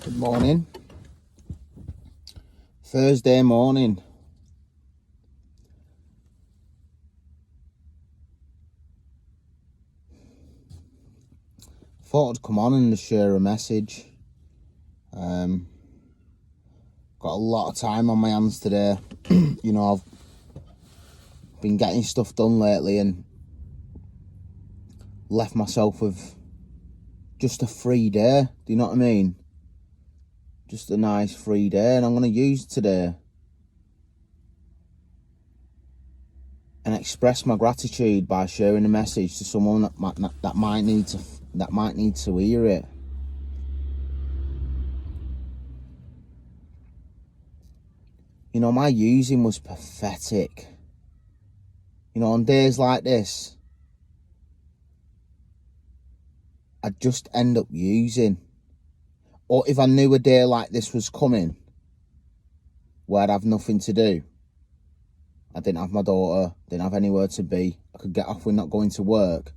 Good morning. Thursday morning. Thought I'd come on and share a message. Got a lot of time on my hands today. I've been getting stuff done lately and left myself with just a free day. Do you know what I mean? Just a nice free day, and I'm going to use today and express my gratitude by sharing a message to someone that might need to hear it. My using was pathetic. On days like this, I'd just end up using. Or if I knew a day like this was coming, where I'd have nothing to do, I didn't have my daughter, didn't have anywhere to be, I could get off with not going to work,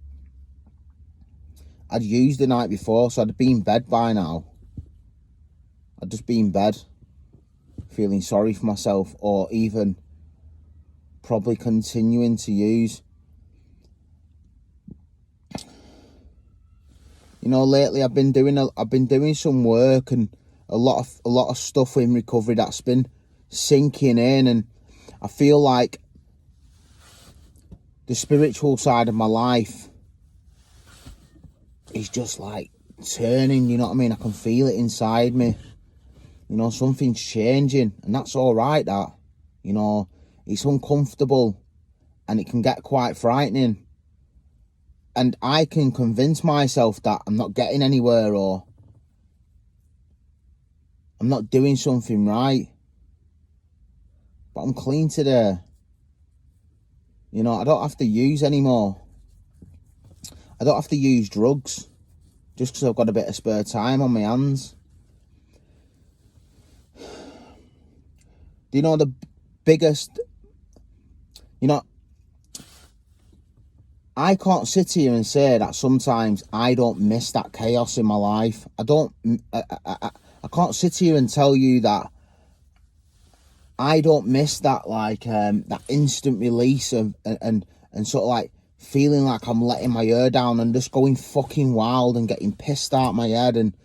I'd used the night before, so I'd be in bed by now. I'd just be in bed, feeling sorry for myself, or even probably continuing to use. Lately I've been doing some work and a lot of stuff in recovery that's been sinking in, and I feel like the spiritual side of my life is just like turning, you know what I mean? I can feel it inside me. Something's changing, and that's all right. That, it's uncomfortable and it can get quite frightening. And I can convince myself that I'm not getting anywhere or I'm not doing something right. But I'm clean today. I don't have to use anymore. I don't have to use drugs just because I've got a bit of spare time on my hands. The biggest... I can't sit here and say that sometimes I don't miss that chaos in my life. I can't sit here and tell you that I don't miss that, that instant release and sort of like feeling like I'm letting my hair down and just going fucking wild and getting pissed out my head and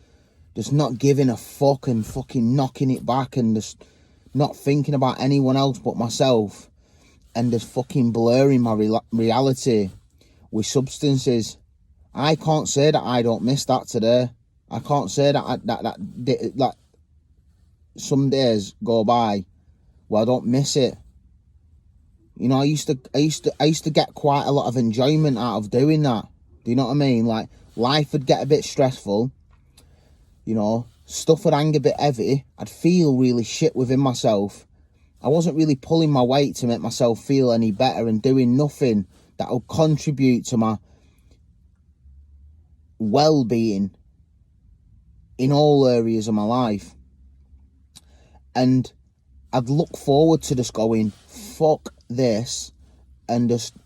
just not giving a fuck and fucking knocking it back and just not thinking about anyone else but myself and just fucking blurring my reality with substances. I can't say that I don't miss that today. I can't say that some days go by where I don't miss it. I used to get quite a lot of enjoyment out of doing that. Do you know what I mean? Like, life would get a bit stressful. Stuff would hang a bit heavy. I'd feel really shit within myself. I wasn't really pulling my weight to make myself feel any better and doing nothing that will contribute to my well-being in all areas of my life. And I'd look forward to just going, fuck this, and just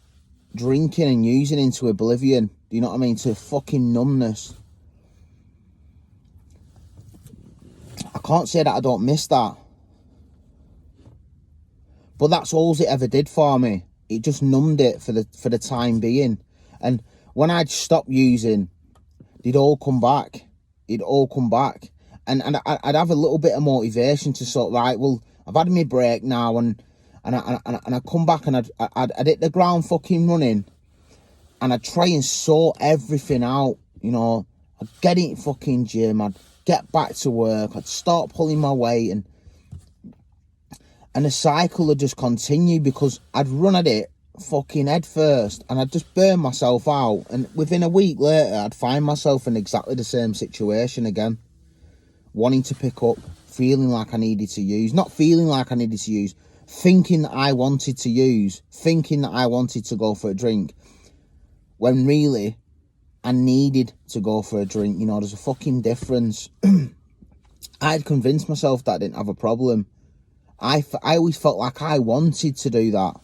drinking and using into oblivion. Do you know what I mean? To fucking numbness. I can't say that I don't miss that. But that's all it ever did for me. It just numbed it for the time being. And when I'd stop using, it'd all come back. It'd all come back. And I'd have a little bit of motivation to sort of, right, well, I've had my break now, and I'd come back and I'd hit the ground fucking running, and I'd try and sort everything out. I'd get in fucking gym, I'd get back to work, I'd start pulling my weight, and the cycle would just continue because I'd run at it fucking head first and I'd just burn myself out, and within a week later I'd find myself in exactly the same situation again, wanting to pick up, feeling like I needed to use, not feeling like I needed to use, thinking that I wanted to use, thinking that I wanted to go for a drink, when really I needed to go for a drink. There's a fucking difference. I'd convinced myself that I didn't have a problem. I always felt like I wanted to do that.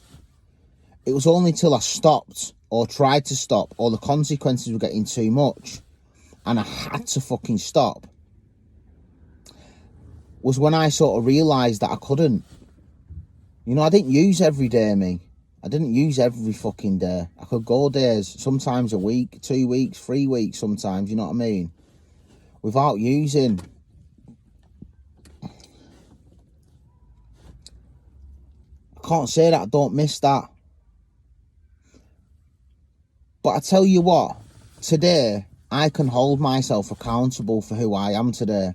It was only till I stopped or tried to stop or the consequences were getting too much and I had to fucking stop was when I sort of realised that I couldn't. You know, I didn't use every day, me. I didn't use every fucking day. I could go days, sometimes a week, 2 weeks, 3 weeks sometimes, you know what I mean? Without using. I can't say that I don't miss that. But I tell you what, today, I can hold myself accountable for who I am today.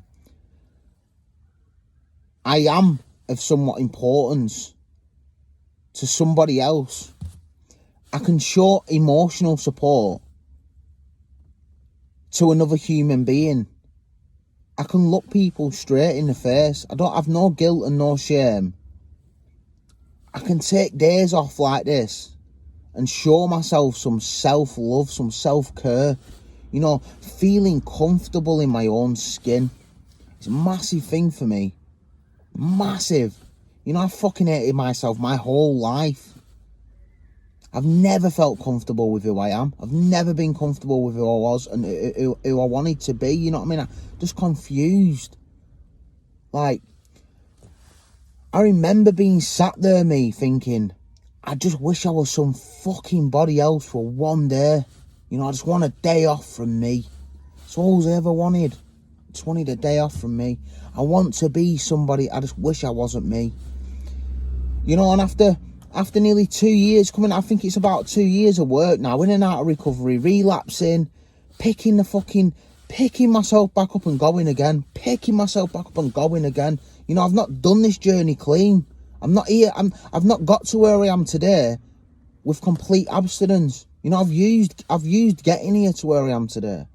I am of somewhat importance to somebody else. I can show emotional support to another human being. I can look people straight in the face. I don't have no guilt and no shame. I can take days off like this and show myself some self-love, some self-care. You know, feeling comfortable in my own skin. It's a massive thing for me. Massive. You know, I fucking hated myself my whole life. I've never felt comfortable with who I am. I've never been comfortable with who I was and who I wanted to be. You know what I mean? I'm just confused. Like, I remember being sat there, me, thinking, I just wish I was some fucking body else for one day. You know, I just want a day off from me. That's all I ever wanted. I just wanted a day off from me. I want to be somebody. I just wish I wasn't me. You know, and after nearly 2 years coming, I think it's about 2 years of work now, in and out of recovery, relapsing, picking myself back up and going again, You know, I've not done this journey clean. I'm not here. I've not got to where I am today with complete abstinence. You know, I've used getting here to where I am today,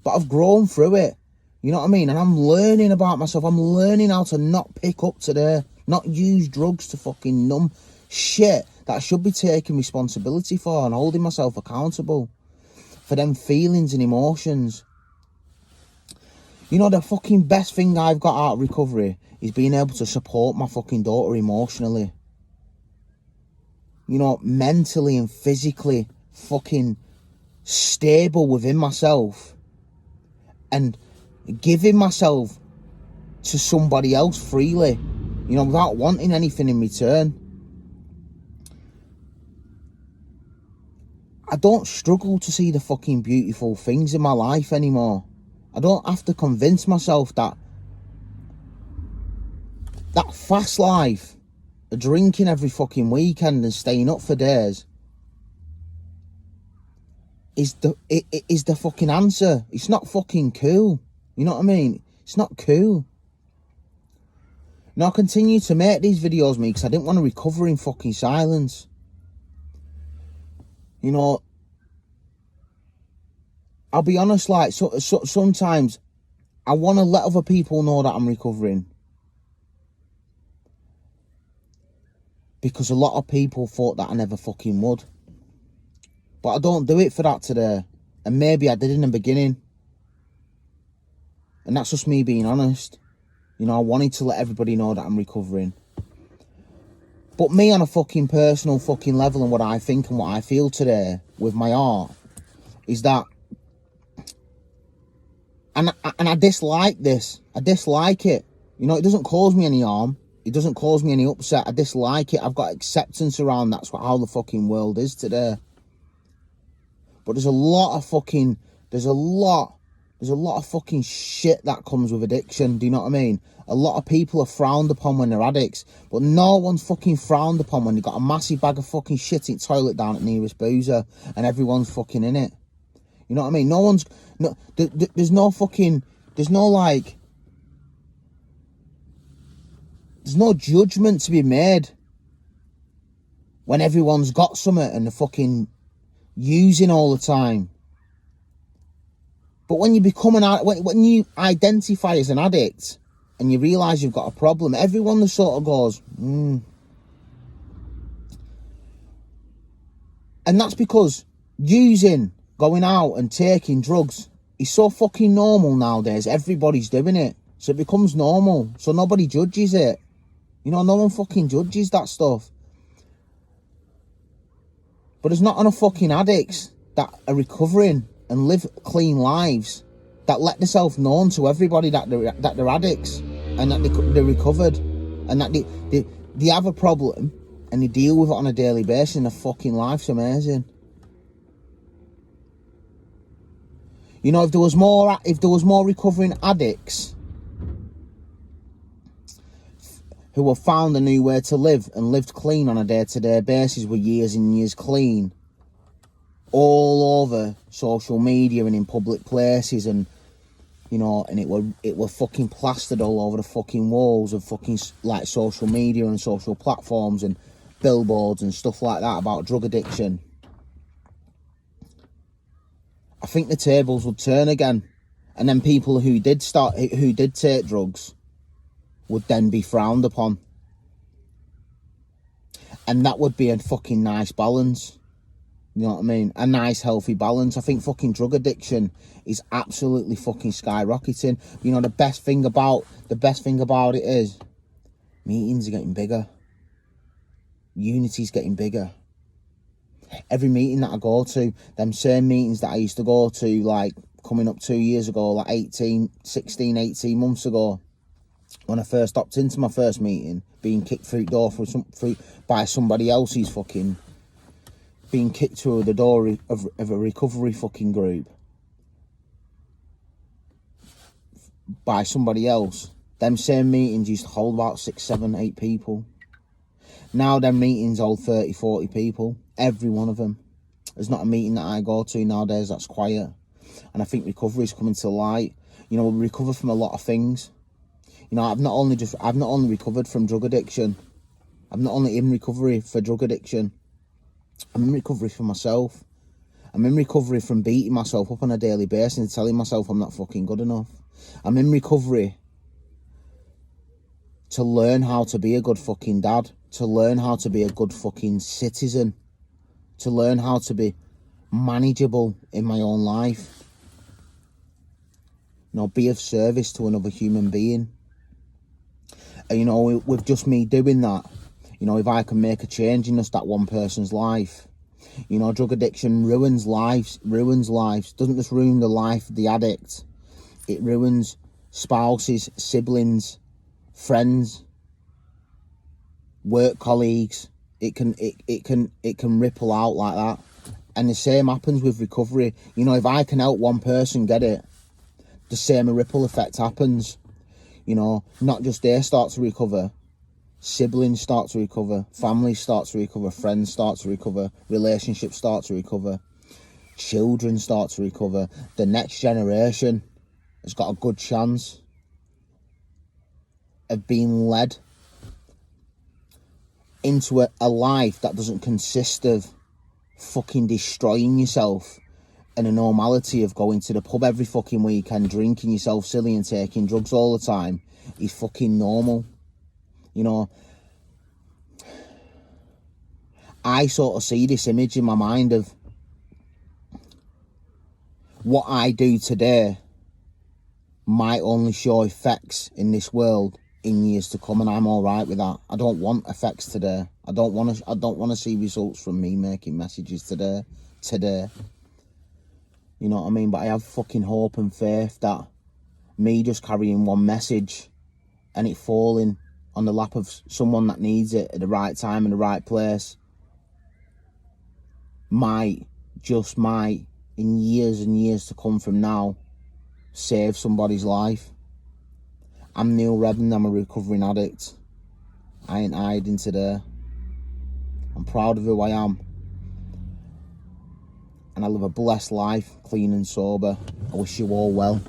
but I've grown through it. You know what I mean? And I'm learning about myself. I'm learning how to not pick up today, not use drugs to fucking numb shit that I should be taking responsibility for and holding myself accountable for them feelings and emotions. You know, the fucking best thing I've got out of recovery is being able to support my fucking daughter emotionally. You know, mentally and physically fucking stable within myself and giving myself to somebody else freely, you know, without wanting anything in return. I don't struggle to see the fucking beautiful things in my life anymore. I don't have to convince myself that fast life, of drinking every fucking weekend and staying up for days, is the fucking answer. It's not fucking cool. You know what I mean? It's not cool. Now, I continue to make these videos, me, because I didn't want to recover in fucking silence. You know, I'll be honest, like, sometimes I want to let other people know that I'm recovering. Because a lot of people thought that I never fucking would. But I don't do it for that today. And maybe I did in the beginning. And that's just me being honest. You know, I wanted to let everybody know that I'm recovering. But me on a fucking personal fucking level and what I think and what I feel today with my art is that, and I dislike this. I dislike it. You know, it doesn't cause me any harm. It doesn't cause me any upset. I dislike it. I've got acceptance around that's how the fucking world is today. But there's a lot of fucking shit that comes with addiction. Do you know what I mean? A lot of people are frowned upon when they're addicts, but no one's fucking frowned upon when they've got a massive bag of fucking shit in the toilet down at nearest boozer and everyone's fucking in it. You know what I mean? There's no judgment to be made when everyone's got something and they're fucking using all the time. But when you become when you identify as an addict and you realise you've got a problem, everyone just sort of goes, And that's because going out and taking drugs is so fucking normal nowadays. Everybody's doing it. So it becomes normal. So nobody judges it. You know, no one fucking judges that stuff. But there's not enough fucking addicts that are recovering and live clean lives that let themselves known to everybody that they're addicts and that they recovered, and that they have a problem and they deal with it on a daily basis, and their fucking life's amazing. You know, if there was more recovering addicts who have found a new way to live and lived clean on a day-to-day basis with years and years clean, all over social media and in public places, and you know, and it were fucking plastered all over the fucking walls of fucking like social media and social platforms and billboards and stuff like that about drug addiction, I think the tables would turn again, and then people who did take drugs would then be frowned upon, and that would be a fucking nice balance. You know what I mean? A nice, healthy balance. I think fucking drug addiction is absolutely fucking skyrocketing. You know, the best thing about it is meetings are getting bigger. Unity's getting bigger. Every meeting that I go to, them same meetings that I used to go to, like, coming up 2 years ago, like 18 months ago, when I first opted into my first meeting, being kicked through the door by somebody else's fucking... being kicked through the door of a recovery fucking group by somebody else. Them same meetings used to hold about 6, 7, 8 people. Now them meetings hold 30, 40 people. Every one of them. There's not a meeting that I go to nowadays that's quiet. And I think recovery is coming to light. You know, we recover from a lot of things. You know, I've not only recovered from drug addiction. I'm not only in recovery for drug addiction. I'm in recovery for myself. I'm in recovery from beating myself up on a daily basis and telling myself I'm not fucking good enough. I'm in recovery to learn how to be a good fucking dad, to learn how to be a good fucking citizen, to learn how to be manageable in my own life. You know, be of service to another human being. And, you know, with just me doing that, you know, if I can make a change in just that one person's life. You know, drug addiction ruins lives. Doesn't just ruin the life of the addict. It ruins spouses, siblings, friends, work colleagues. It can ripple out like that. And the same happens with recovery. You know, if I can help one person get it, the same ripple effect happens. You know, not just they start to recover, siblings start to recover, family start to recover, friends start to recover, relationships start to recover, children start to recover. The next generation has got a good chance of being led into a life that doesn't consist of fucking destroying yourself and a normality of going to the pub every fucking weekend, drinking yourself silly and taking drugs all the time is fucking normal. You know, I sort of see this image in my mind of what I do today might only show effects in this world in years to come, and I'm all right with that. I don't want effects today. I don't want to see results from me making messages today. You know what I mean? But I have fucking hope and faith that me just carrying one message and it falling on the lap of someone that needs it at the right time in the right place might, in years and years to come from now, save somebody's life. I'm Neil Redden, I'm a recovering addict. I ain't hiding today. I'm proud of who I am. And I live a blessed life, clean and sober. I wish you all well.